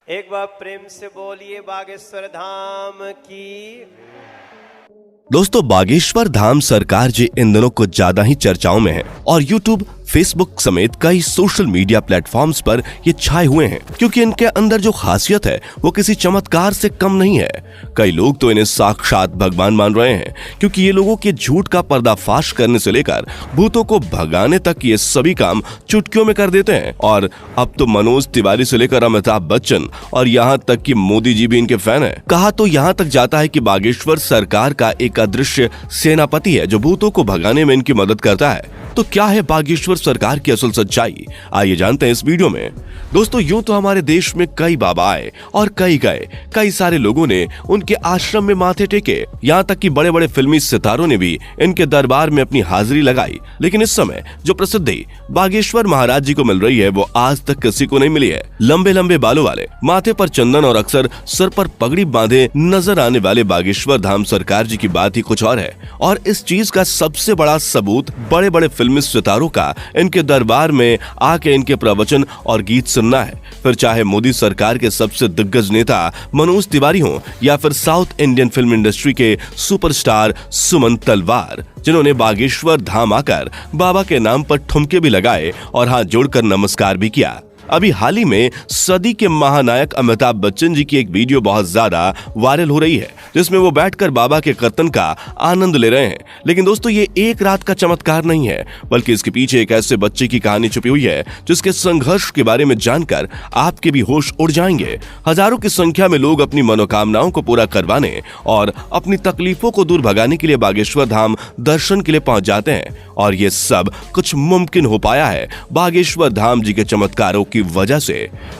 एक बार प्रेम से बोलिए बागेश्वर धाम की। दोस्तों, बागेश्वर धाम सरकार जी इन दिनों कुछ ज्यादा ही चर्चाओं में है और YouTube, फेसबुक समेत कई सोशल मीडिया प्लेटफॉर्म्स पर ये छाए हुए हैं क्योंकि इनके अंदर जो खासियत है वो किसी चमत्कार से कम नहीं है। कई लोग तो इन्हें साक्षात भगवान मान रहे हैं क्योंकि ये लोगों के झूठ का पर्दाफाश करने से लेकर भूतों को भगाने तक ये सभी काम चुटकियों में कर देते हैं। और अब तो मनोज तिवारी से लेकर अमिताभ बच्चन और यहाँ तक कि मोदी जी भी इनके फैन है। कहा तो यहाँ तक जाता है कि बागेश्वर सरकार का एक अदृश्य सेनापति है जो भूतों को भगाने में इनकी मदद करता है। तो क्या है बागेश्वर सरकार की असल सच्चाई, आइए जानते हैं इस वीडियो में। दोस्तों, यूं तो हमारे देश में कई बाबा आए और कई गए, कई सारे लोगों ने उनके आश्रम में माथे टेके, यहाँ तक कि बड़े बड़े फिल्मी सितारों ने भी इनके दरबार में अपनी हाजिरी लगाई। लेकिन इस समय जो प्रसिद्धि बागेश्वर महाराज जी को मिल रही है वो आज तक किसी को नहीं मिली है। लंबे लंबे बालों वाले, माथे पर चंदन और अक्सर सर पर पगड़ी बांधे नजर आने वाले बागेश्वर धाम सरकार जी की बात ही कुछ और है। और इस चीज का सबसे बड़ा सबूत बड़े बड़े फिल्मी सितारों का इनके दरबार में आके इनके प्रवचन और गीत सुनना है। फिर चाहे मोदी सरकार के सबसे दिग्गज नेता मनोज तिवारी हो या फिर साउथ इंडियन फिल्म इंडस्ट्री के सुपरस्टार सुमन तलवार, जिन्होंने बागेश्वर धाम आकर बाबा के नाम पर ठुमके भी लगाए और हाथ जोड़कर नमस्कार भी किया। अभी हाल ही में सदी के महानायक अमिताभ बच्चन जी की एक वीडियो बहुत ज्यादा वायरल हो रही है जिसमें वो बैठकर बाबा के कीर्तन का आनंद ले रहे हैं। लेकिन दोस्तों, ये एक रात का चमत्कार नहीं है बल्कि इसके पीछे एक ऐसे बच्चे की कहानी छुपी हुई है जिसके संघर्ष के बारे में जानकर आपके भी होश उड़ जाएंगे। हजारों की संख्या में लोग अपनी मनोकामनाओं को पूरा करवाने और अपनी तकलीफों को दूर भगाने के लिए बागेश्वर धाम दर्शन के लिए पहुंच जाते हैं और ये सब कुछ मुमकिन हो पाया है बागेश्वर धाम जी के चमत्कारों की वजह से।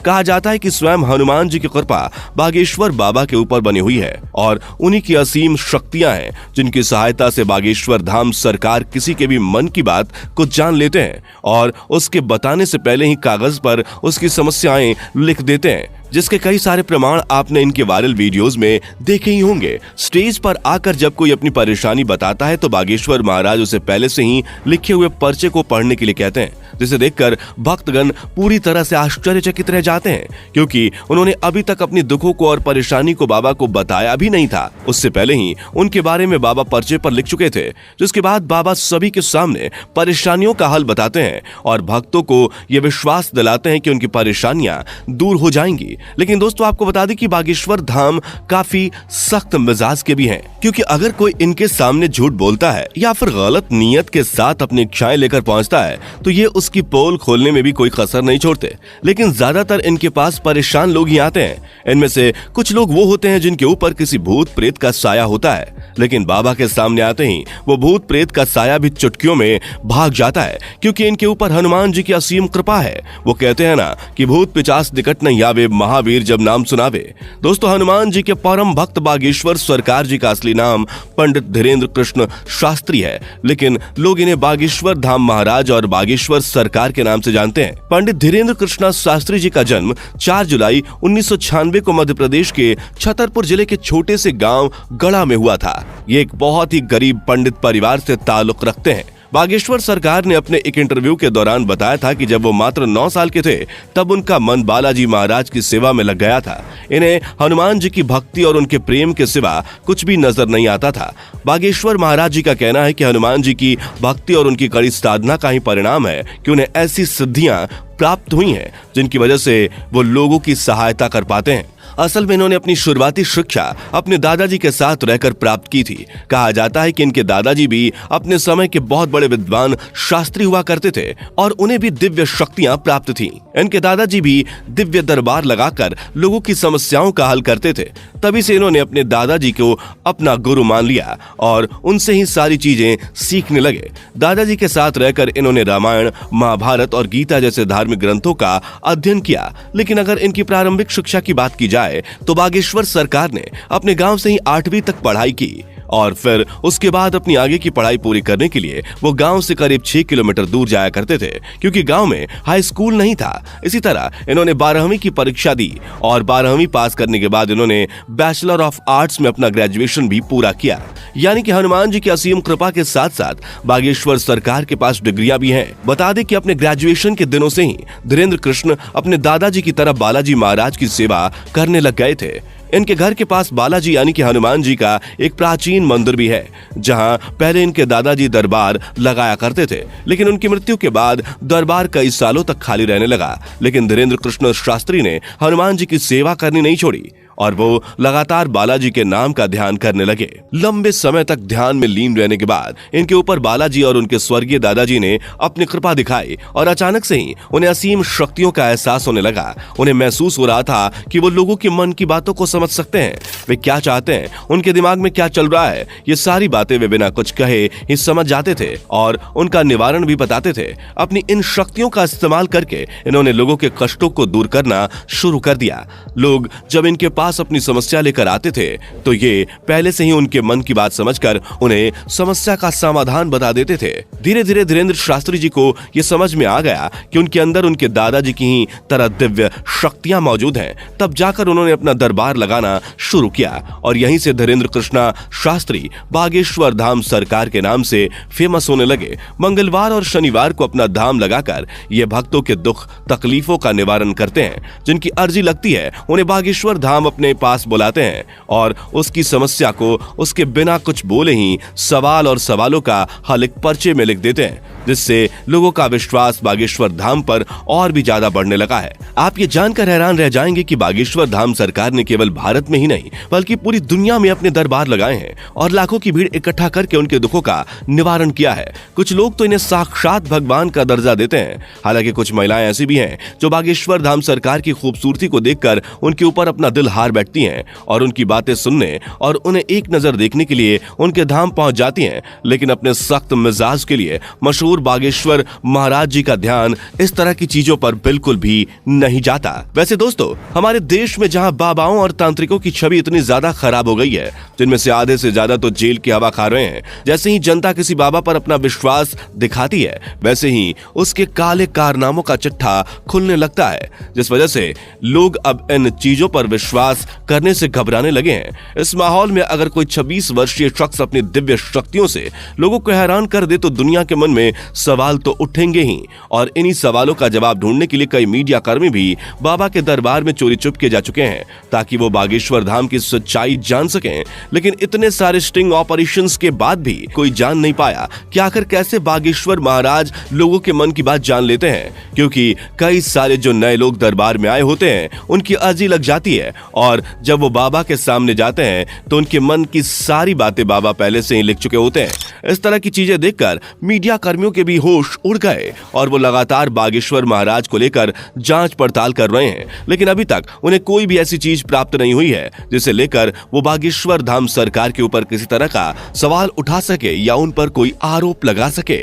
कहा जाता है कि स्वयं हनुमान जी की कृपा बागेश्वर बाबा के ऊपर बनी हुई है और उन्हीं की असीम शक्तियां हैं जिनकी सहायता से बागेश्वर धाम सरकार किसी के भी मन की बात को जान लेते हैं और उसके बताने से पहले ही कागज पर उसकी समस्याएं लिख देते हैं, जिसके कई सारे प्रमाण आपने इनके वायरल वीडियोस में देखे ही होंगे। स्टेज पर आकर जब कोई अपनी परेशानी बताता है तो बागेश्वर महाराज उसे पहले से ही लिखे हुए पर्चे को पढ़ने के लिए कहते हैं, जिसे देखकर भक्तगण पूरी तरह से आश्चर्यचकित रह जाते हैं क्योंकि उन्होंने अभी तक अपनी दुखों को और परेशानी को बाबा को बताया भी नहीं था। उससे पहले ही उनके बारे में बाबा पर्चे पर लिख चुके थे, जिसके बाद बाबा सभी के सामने परेशानियों का हल बताते हैं और भक्तों को ये विश्वास दिलाते हैं कि उनकी परेशानियां दूर हो जाएंगी। लेकिन दोस्तों, आपको बता दें कि बागेश्वर धाम काफी सख्त मिजाज के भी हैं क्योंकि अगर कोई इनके सामने झूठ बोलता है या फिर गलत नीयत के साथ अपनी इच्छाएं लेकर पहुंचता है तो ये उसकी पोल खोलने में भी कोई कसर नहीं छोड़ते। लेकिन ज्यादातर इनके पास परेशान लोग ही आते हैं। इनमें से कुछ लोग वो होते हैं जिनके ऊपर किसी भूत प्रेत का साया होता है, लेकिन बाबा के सामने आते ही वो भूत प्रेत का साया भी चुटकियों में भाग जाता है क्योंकि इनके ऊपर हनुमान जी की असीम कृपा है। वो कहते हैं ना कि भूत पिचास निकट नहीं आवे, महावीर जब नाम सुनावे। दोस्तों, हनुमान जी के परम भक्त बागेश्वर सरकार जी का असली नाम पंडित धीरेन्द्र कृष्ण शास्त्री है, लेकिन लोग इन्हें बागेश्वर धाम महाराज और बागेश्वर सरकार के नाम से जानते हैं। पंडित धीरेन्द्र कृष्ण शास्त्री जी का जन्म 4 जुलाई 1996 को मध्य प्रदेश के छतरपुर जिले के छोटे से गांव गढ़ा में हुआ था। ये एक बहुत ही गरीब पंडित परिवार से ताल्लुक रखते हैं। बागेश्वर सरकार ने अपने एक इंटरव्यू के दौरान बताया था कि जब वो मात्र 9 साल के थे तब उनका मन बालाजी महाराज की सेवा में लग गया था। इन्हें हनुमान जी की भक्ति और उनके प्रेम के सिवा कुछ भी नजर नहीं आता था। बागेश्वर महाराज जी का कहना है कि हनुमान जी की भक्ति और उनकी कड़ी साधना का ही परिणाम है कि उन्हें ऐसी सिद्धियां प्राप्त हुई हैं जिनकी वजह से वो लोगों की सहायता कर पाते हैं। असल में इन्होंने अपनी शुरुआती शिक्षा अपने दादाजी के साथ रहकर प्राप्त की थी। कहा जाता है कि इनके दादाजी भी अपने समय के बहुत बड़े विद्वान शास्त्री हुआ करते थे और उन्हें भी दिव्य शक्तियां प्राप्त थीं। इनके दादाजी भी दिव्य दरबार लगाकर लोगों की समस्याओं का हल करते थे। तभी से इन्होंने अपने दादाजी को अपना गुरु मान लिया और उनसे ही सारी चीजें सीखने लगे। दादाजी के साथ रहकर इन्होंने रामायण, महाभारत और गीता जैसे धार्मिक ग्रंथों का अध्ययन किया। लेकिन अगर इनकी प्रारंभिक शिक्षा की बात की जाए तो बागेश्वर सरकार ने अपने गांव से ही 8वीं तक पढ़ाई की। और फिर उसके बाद अपनी आगे की पढ़ाई पूरी करने के लिए वो गांव से करीब 6 किलोमीटर दूर जाया करते थे, क्योंकि गांव में हाई स्कूल नहीं था। इसी तरह इन्होंने 12वीं की परीक्षा दी और 12वीं पास करने के बाद इन्होंने बैचलर ऑफ आर्ट्स में अपना ग्रेजुएशन भी पूरा किया। यानी कि हनुमान जी की असीम कृपा के साथ साथ बागेश्वर सरकार के पास डिग्रियां भी हैं। बता दें कि अपने ग्रेजुएशन के दिनों से ही धीरेन्द्र कृष्ण अपने दादाजी की तरह बालाजी महाराज की सेवा करने लग गए थे। इनके घर के पास बालाजी यानी कि हनुमान जी का एक प्राचीन मंदिर भी है, जहां पहले इनके दादाजी दरबार लगाया करते थे, लेकिन उनकी मृत्यु के बाद दरबार कई सालों तक खाली रहने लगा। लेकिन धीरेन्द्र कृष्ण शास्त्री ने हनुमान जी की सेवा करनी नहीं छोड़ी और वो लगातार बालाजी के नाम का ध्यान करने लगे। लंबे समय तक ध्यान में लीन रहने के बाद इनके ऊपर बालाजी और उनके स्वर्गीय दादाजी ने अपनी कृपा दिखाई और अचानक से ही उन्हें असीम शक्तियों का एहसास होने लगा। उन्हें महसूस हो रहा था कि वो लोगों के मन की बातों को समझ सकते हैं, वे क्या चाहते हैं, उनके दिमाग में क्या चल रहा है। ये सारी बातें वे बिना कुछ कहे ही समझ जाते थे और उनका निवारण भी बताते थे। अपनी इन शक्तियों का इस्तेमाल करके इन्होंने लोगों के कष्टों को दूर करना शुरू कर दिया। लोग जब इनके पास अपनी समस्या लेकर आते थे तो ये पहले से ही उनके मन की बात समझकर उन्हें समस्या का समाधान बता देते थे। धीरे धीरे धीरेन्द्र शास्त्री जी को ये समझ में आ गया कि उनके अंदर उनके दादाजी की ही तरह दिव्य शक्तियां मौजूद हैं। तब जाकर उन्होंने अपना दरबार लगाना शुरू किया और यहीं से धीरेन्द्र कृष्णा शास्त्री बागेश्वर धाम सरकार के नाम से फेमस होने लगे। मंगलवार और शनिवार को अपना धाम लगाकर ये भक्तों के दुख तकलीफों का निवारण करते हैं। जिनकी अर्जी लगती है उन्हें बागेश्वर धाम अपने पास बुलाते हैं और उसकी समस्या को उसके बिना कुछ बोले ही सवाल और सवालों का हल एक पर्चे में लिख देते हैं, जिससे लोगों का विश्वास बागेश्वर धाम पर और भी ज्यादा बढ़ने लगा है। आप ये जानकर हैरान रह जाएंगे कि बागेश्वर धाम सरकार ने केवल भारत में ही नहीं बल्कि पूरी दुनिया में अपने दरबार लगाए हैं और लाखों की भीड़ इकट्ठा करके उनके दुखों का निवारण किया है। कुछ लोग तो इन्हें साक्षात भगवान का दर्जा देते हैं। हालांकि कुछ महिलाएं ऐसी भी हैं जो बागेश्वर धाम सरकार की खूबसूरती को देखकर उनके ऊपर अपना दिल हार बैठती हैं और उनकी बातें सुनने और उन्हें एक नजर देखने के लिए उनके धाम पहुंच जाती हैं। लेकिन अपने सख्त मिजाज के लिए मशहूर बागेश्वर महाराज जी का ध्यान इस तरह की चीजों पर बिल्कुल भी नहीं जाता। वैसे दोस्तों, हमारे देश में जहां बाबाओं और तांत्रिकों की छवि इतनी ज्यादा खराब हो गई है, जिनमें से आधे से ज्यादा तो जेल की हवा खा रहे हैं, जैसे ही जनता किसी बाबा पर अपना विश्वास दिखाती है वैसे ही उसके काले कारनामों का चिट्ठा खुलने लगता है, जिस वजह से लोग अब इन चीजों पर विश्वास करने से घबराने लगे हैं। इस माहौल में अगर कोई 26 वर्षीय शख्स अपनी दिव्य शक्तियों से लोगों को हैरान कर दे तो दुनिया के मन में सवाल तो उठेंगे ही, और इन्हीं सवालों का जवाब ढूंढने के लिए कई मीडिया कर्मी भी बाबा के दरबार में चोरी चुपके जा चुके हैं ताकि वो बागेश्वर धाम की सच्चाई जान सकें। लेकिन इतने सारे स्टिंग ऑपरेशंस के बाद भी कोई जान नहीं पाया कि आखिर कैसे बागेश्वर महाराज लोगों के मन की बात जान लेते हैं, क्योंकि कई सारे जो नए लोग दरबार में आए होते हैं उनकी अर्जी लग जाती है और जब वो बाबा के सामने जाते हैं तो उनके मन की सारी बातें बाबा पहले से ही लिख चुके होते हैं। इस तरह की चीजें देखकर मीडिया कर्मियों के भी होश उड़ गए और वो लगातार बागेश्वर महाराज को लेकर जांच पड़ताल कर रहे हैं, लेकिन अभी तक उन्हें कोई भी ऐसी चीज प्राप्त नहीं हुई है जिसे लेकर वो बागेश्वर धाम सरकार के ऊपर किसी तरह का सवाल उठा सके या उन पर कोई आरोप लगा सके।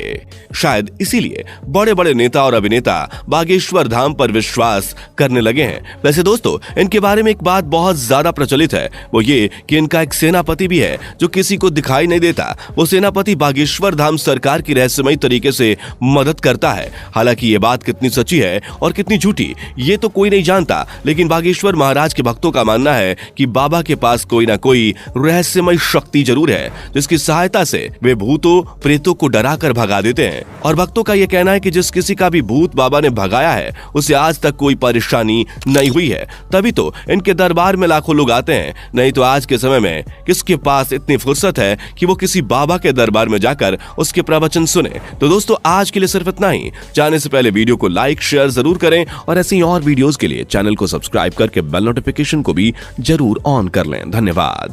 शायद इसीलिए बड़े बड़े नेता और अभिनेता बागेश्वर धाम पर विश्वास करने लगे हैं। वैसे दोस्तों, इनके बारे में एक बात बहुत ज्यादा प्रचलित है, वो ये कि इनका एक सेनापति भी है जो किसी को दिखाई नहीं देता। वो सेनापति बागेश्वर धाम सरकार की रहस्यमयी तरीके से मदद करता है। हालांकि ये बात कितनी सच्ची है और कितनी झूठी ये तो कोई नहीं जानता, लेकिन बागेश्वर महाराज के भक्तों का मानना है कि बाबा के पास कोई ना कोई रहस्यमयी शक्ति जरूर है जिसकी सहायता से वे भूतों प्रेतों को डरा कर भगा देते हैं। और भक्तों का यह कहना है कि जिस किसी का भी भूत बाबा ने भगाया है उसे आज तक कोई परेशानी नहीं हुई है। तभी तो इनके दरबार में लाखों लोग आते हैं, नहीं तो आज के समय में किसके पास इतनी फुर्सत है कि वो किसी बाबा के दरबार में जाकर उसके प्रवचन सुने। तो दोस्तों, आज के लिए सिर्फ इतना ही। जाने से पहले वीडियो को लाइक शेयर जरूर करें और ऐसी और वीडियोस के लिए चैनल को सब्सक्राइब करके बेल नोटिफिकेशन को भी जरूर ऑन कर लें। धन्यवाद।